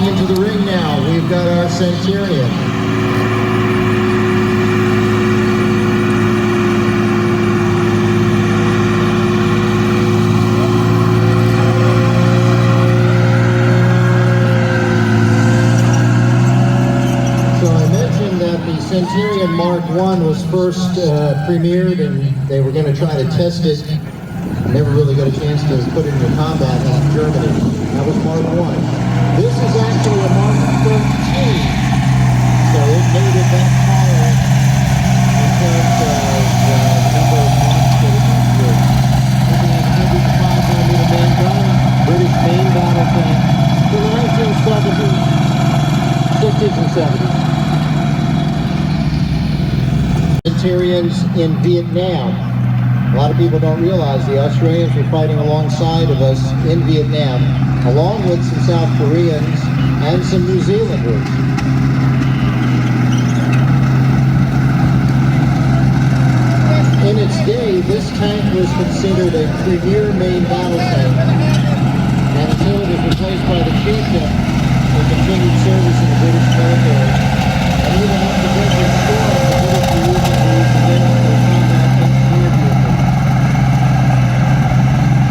into the ring now. We've got our Centurion. Centurion Mark I was first premiered, and they were going to try to test it. Never really got a chance to put it into combat in Germany. That was Mark I. This is actually a Mark 13, so it made it that higher in terms of the number of marks that it used. Looking at 105mm main gun, British main battle tank for the 1970s, 60s, and 70s. Centurions in Vietnam. A lot of people don't realize the Australians were fighting alongside of us in Vietnam, along with some South Koreans and some New Zealanders. In its day, this tank was considered a premier main battle tank, and until it was replaced by the Chieftain, it continued service in the British military. And even after British Storm, the British were using these again for combat engineer vehicles.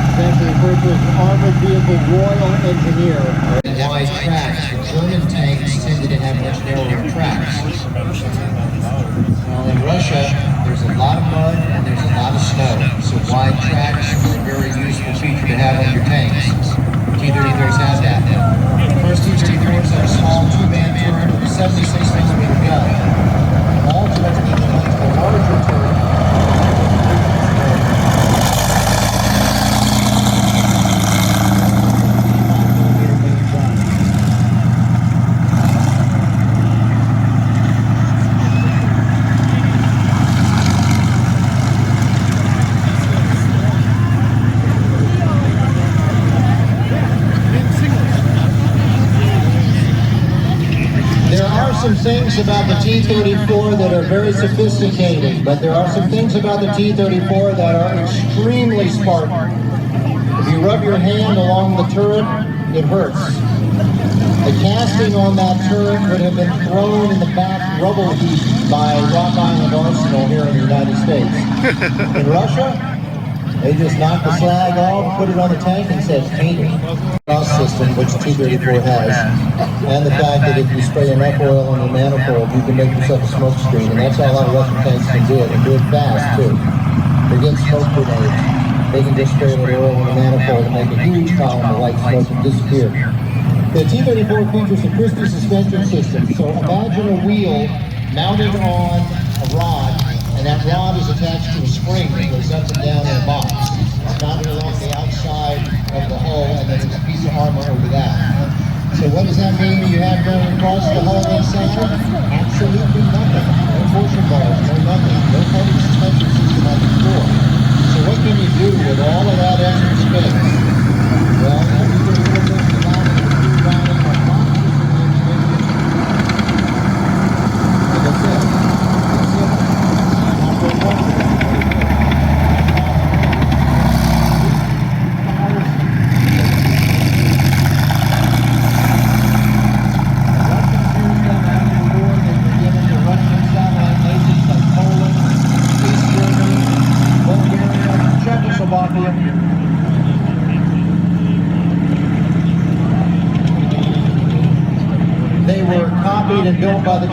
It's actually referred to as an armored vehicle royal engineer. Wide tracks. The German tanks tended to have much narrower tracks. Well, in Russia, there's a lot of mud and there's a lot of snow, so wide tracks is a very useful feature to have on your tanks. T-34s have that. The first T-34s had a small two-man turret with a 76mm gun. Ultimately, the larger turret. Some things about the T-34 that are very sophisticated, but there are some things about the T-34 that are extremely Spartan. If you rub your hand along the turret, it hurts. The casting on that turret would have been thrown in the back rubble heap by Rock Island Arsenal here in the United States. In Russia, they just knock the slag off, put it on the tank, and says, paint it. Cross system, which T-34 has, and the fact that if you spray enough oil on the manifold, you can make yourself a smoke screen, and that's how a lot of Russian tanks can do it, and do it fast, too. Forget smoke grenades. They can just spray a little oil on the manifold and make a huge column of white smoke and disappear. The T-34 features a crispy suspension system, so imagine a wheel mounted on a rod, and that rod is attached to a spring that goes up and down in a box. It's mounted along the outside of the hull, and then there's a piece of armor over that. So what does that mean you have going across the hull inside? Absolutely nothing. No torsion bars, no nothing. No heavy suspension system on the floor. So what can you do with all of that extra space? Well, you can put a little bit of mounting and rerouting on boxes in the exterior. Like I said, it's simple. Not very wonderful. They were copied and built by the